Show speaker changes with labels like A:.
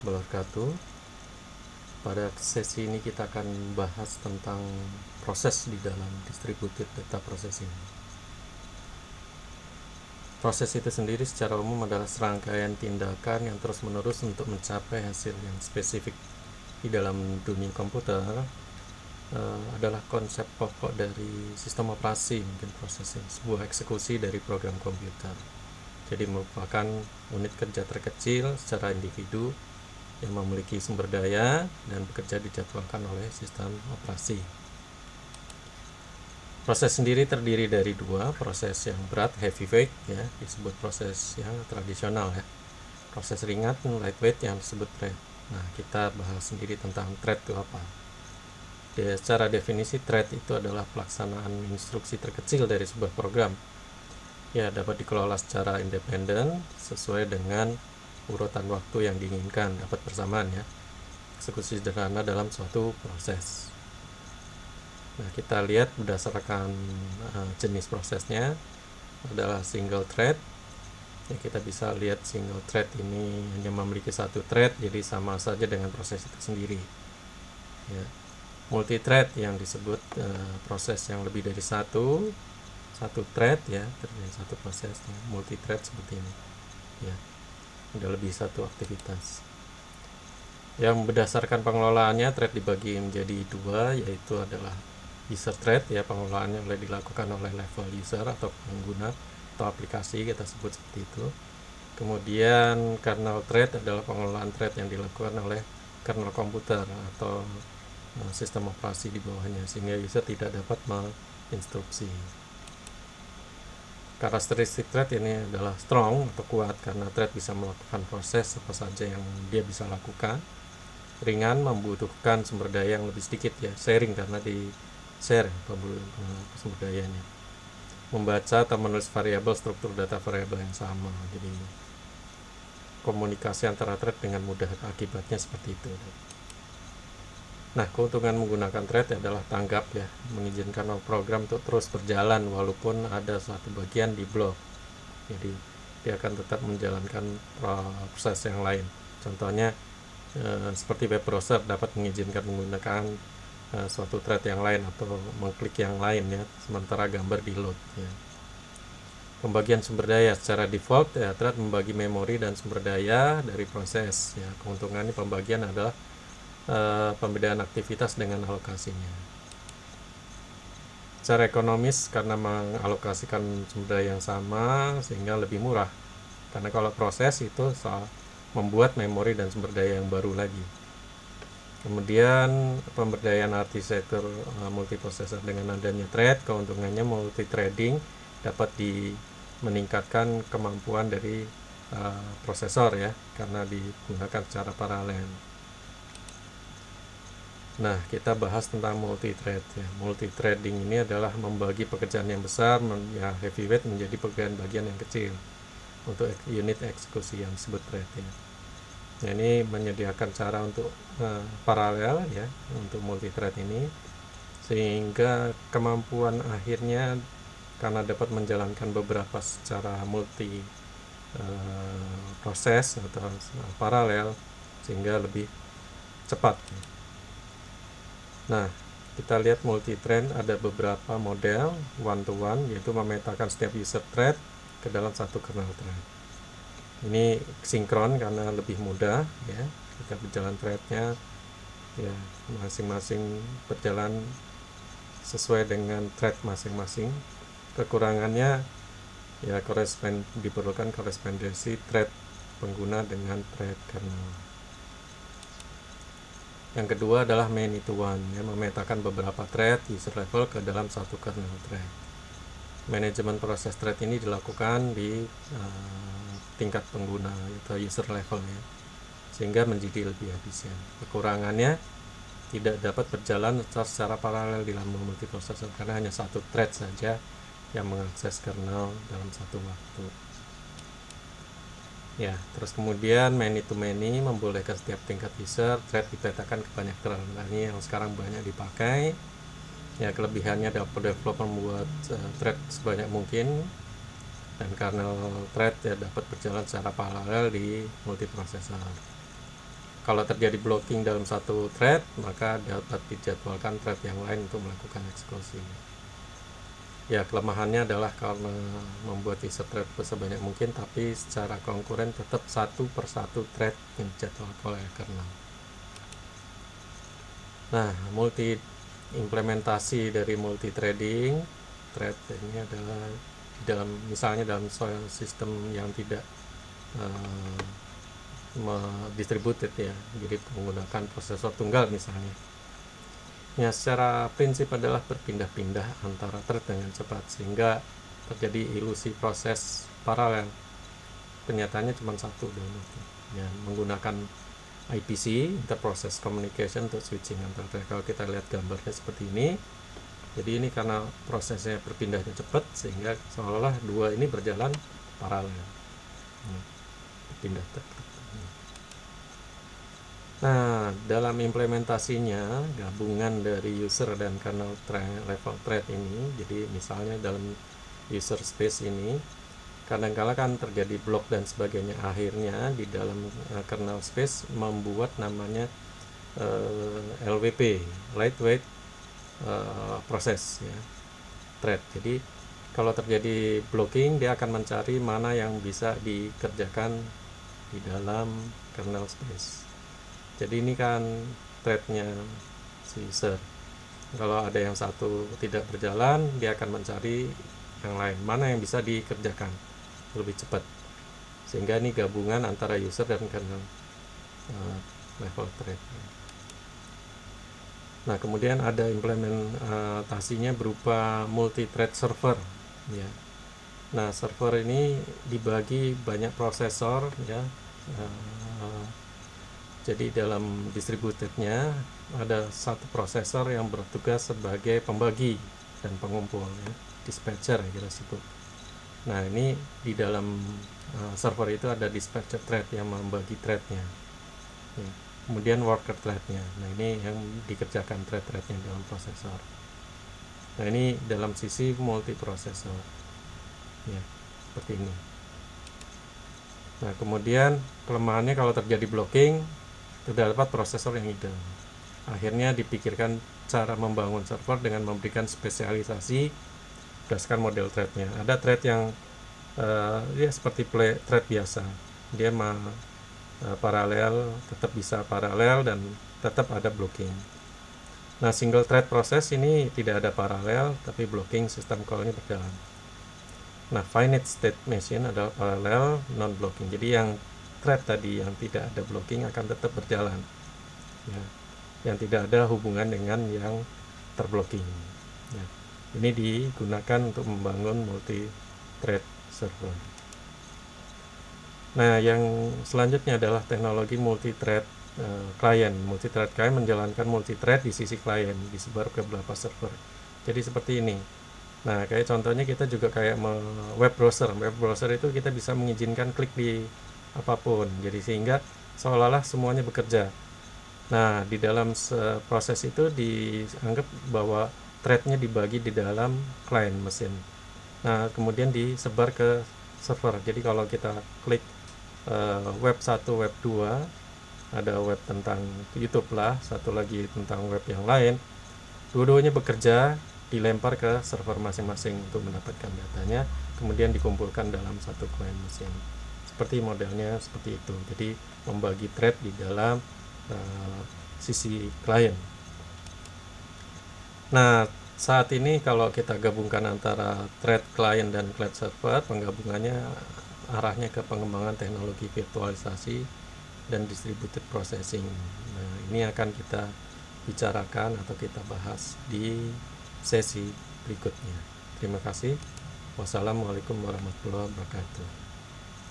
A: Wabarakatuh. Pada sesi ini kita akan bahas tentang proses di dalam distributed data processing. Proses itu sendiri secara umum adalah serangkaian tindakan yang terus-menerus untuk mencapai hasil yang spesifik. Di dalam dunia komputer adalah konsep pokok dari sistem operasi, mungkin processing, sebuah eksekusi dari program komputer. Jadi merupakan unit kerja terkecil secara individu yang memiliki sumber daya dan bekerja dijadwalkan oleh sistem operasi. Proses sendiri terdiri dari dua proses yang berat, heavyweight, ya, disebut proses yang tradisional, ya. Proses ringan, lightweight, yang disebut thread. Nah, kita bahas sendiri tentang thread itu apa. Secara definisi, thread itu adalah pelaksanaan instruksi terkecil dari sebuah program. Ya, dapat dikelola secara independen sesuai dengan urutan waktu yang diinginkan, dapat bersamaan, ya. Eksekusi sederhana dalam suatu proses. Nah, kita lihat berdasarkan jenis prosesnya adalah single thread. Ya, kita bisa lihat single thread ini hanya memiliki satu thread, jadi sama saja dengan proses itu sendiri. Ya. Multi thread yang disebut proses yang lebih dari satu thread, ya, terjadi satu proses, ya. Multi thread seperti ini. Ya, ada lebih satu aktivitas. Yang berdasarkan pengelolaannya, thread dibagi menjadi dua, yaitu adalah user thread, ya, pengelolaannya mulai dilakukan oleh level user atau pengguna atau aplikasi, kita sebut seperti itu. Kemudian kernel thread adalah pengelolaan thread yang dilakukan oleh kernel komputer atau sistem operasi di bawahnya, sehingga user tidak dapat menginstruksi. Karakteristik thread ini adalah strong atau kuat karena thread bisa melakukan proses apa saja yang dia bisa lakukan. Ringan, membutuhkan sumber daya yang lebih sedikit, ya, sharing karena di share sumber dayanya. Membaca atau menulis variabel, struktur data variabel yang sama, jadi komunikasi antara thread dengan mudah, akibatnya seperti itu. Nah, keuntungan menggunakan thread adalah tanggap, ya, mengizinkan program untuk terus berjalan walaupun ada suatu bagian di blok, jadi dia akan tetap menjalankan proses yang lain. Contohnya seperti web browser dapat mengizinkan menggunakan suatu thread yang lain atau mengklik yang lain, ya, sementara gambar di load, ya. Pembagian sumber daya secara default, ya, thread membagi memori dan sumber daya dari proses, ya. Keuntungannya pembagian adalah pembedaan aktivitas dengan alokasinya. Secara ekonomis karena mengalokasikan sumber daya yang sama sehingga lebih murah, karena kalau proses itu soal membuat memori dan sumber daya yang baru lagi. Kemudian pemberdayaan arsitektur multiprosesor dengan adanya thread, keuntungannya multi-threading dapat meningkatkan kemampuan dari prosesor, ya, karena digunakan secara paralel. Nah, kita bahas tentang multi-thread, ya. Multi-threading ini adalah membagi pekerjaan yang besar, ya, heavyweight menjadi bagian yang kecil untuk unit eksekusi yang disebut thread, ya. Nah, ini menyediakan cara untuk paralel, ya, untuk multi-thread ini, sehingga kemampuan akhirnya karena dapat menjalankan beberapa secara multi proses atau paralel sehingga lebih cepat. Nah, kita lihat multi-thread ada beberapa model one-to-one, yaitu memetakan setiap user thread ke dalam satu kernel thread. Ini sinkron karena lebih mudah, ya, kita berjalan threadnya, ya, masing-masing berjalan sesuai dengan thread masing-masing. Kekurangannya, ya, diperlukan korespondensi thread pengguna dengan thread kernel. Yang kedua adalah many to one, ya, memetakan beberapa thread user level ke dalam satu kernel thread. Manajemen proses thread ini dilakukan di tingkat pengguna atau user level, ya, sehingga menjadi lebih efisien. Kekurangannya tidak dapat berjalan secara paralel di dalam multiprosesor karena hanya satu thread saja yang mengakses kernel dalam satu waktu. Ya, terus kemudian many to many membolehkan setiap tingkat user thread dipetakan ke banyak thread. Nah, ini yang sekarang banyak dipakai. Ya, kelebihannya developer membuat thread sebanyak mungkin, dan kernel thread, ya, dapat berjalan secara paralel di multiprosesor. kalau terjadi blocking dalam satu thread, maka dapat dijadwalkan thread yang lain untuk melakukan eksekusi. Ya, kelemahannya adalah karena membuat user thread sebanyak mungkin, tapi secara konkuren tetap satu persatu thread yang dijadwalkan oleh kernel. Nah, implementasi dari multi threading thread ini adalah dalam misalnya dalam sistem yang tidak distributed ya, jadi menggunakan prosesor tunggal misalnya. Ya, secara prinsip adalah berpindah-pindah antara thread dengan cepat sehingga terjadi ilusi proses paralel. Kenyataannya cuma satu dalam itu. Ya, menggunakan IPC, Inter-Process Communication, untuk switching antar thread. Kalau kita lihat gambarnya seperti ini, jadi ini karena prosesnya berpindahnya cepat sehingga seolah-olah dua ini berjalan paralel. Pindah thread. Nah, dalam implementasinya gabungan dari user dan kernel level thread ini, jadi misalnya dalam user space ini kadang-kala kan terjadi blok dan sebagainya, akhirnya di dalam kernel space membuat namanya LWP, lightweight process ya, thread. Jadi kalau terjadi blocking, dia akan mencari mana yang bisa dikerjakan di dalam kernel space. Jadi ini kan threadnya si user. Kalau ada yang satu tidak berjalan, dia akan mencari yang lain, mana yang bisa dikerjakan lebih cepat. Sehingga ini gabungan antara user dan kernel level thread. Nah, kemudian ada implementasinya berupa multi-thread server ya. Nah, server ini dibagi banyak prosesor ya. Jadi dalam distributednya ada satu prosesor yang bertugas sebagai pembagi dan pengumpul ya, dispatcher ya kita sebut. Nah, ini di dalam server itu ada dispatcher thread yang membagi threadnya ya. Kemudian worker threadnya. Nah, ini yang dikerjakan thread-threadnya dalam prosesor. Nah, ini dalam sisi multiprosesor ya, seperti ini. Nah, kemudian kelemahannya kalau terjadi blocking, terdapat prosesor yang ideal. Akhirnya dipikirkan cara membangun server dengan memberikan spesialisasi berdasarkan model threadnya. Ada thread yang ya seperti thread biasa, dia paralel, tetap bisa paralel dan tetap ada blocking. Nah, single thread proses ini tidak ada paralel, tapi blocking sistem call ini berjalan. Nah, finite state machine adalah paralel non blocking. Jadi yang thread tadi yang tidak ada blocking akan tetap berjalan ya, yang tidak ada hubungan dengan yang terblocking ya. Ini digunakan untuk membangun multi thread server. Nah, yang selanjutnya adalah teknologi multi thread client. Multi thread client menjalankan multi thread di sisi klien, disebar ke beberapa server. Jadi seperti ini. Nah, kayak contohnya kita juga kayak web browser itu kita bisa mengizinkan klik di apapun, jadi sehingga seolah-olah semuanya bekerja. Nah, di dalam proses itu dianggap bahwa threadnya dibagi di dalam client mesin. Nah, kemudian disebar ke server. Jadi kalau kita klik web 1, web 2, ada web tentang YouTube lah, satu lagi tentang web yang lain, dua-duanya bekerja, dilempar ke server masing-masing untuk mendapatkan datanya, kemudian dikumpulkan dalam satu client mesin. Seperti modelnya seperti itu. Jadi membagi thread di dalam sisi klien. Nah, saat ini kalau kita gabungkan antara thread client dan thread server, penggabungannya arahnya ke pengembangan teknologi virtualisasi dan distributed processing. Nah, ini akan kita bicarakan atau kita bahas di sesi berikutnya. Terima kasih. Wassalamualaikum warahmatullahi wabarakatuh.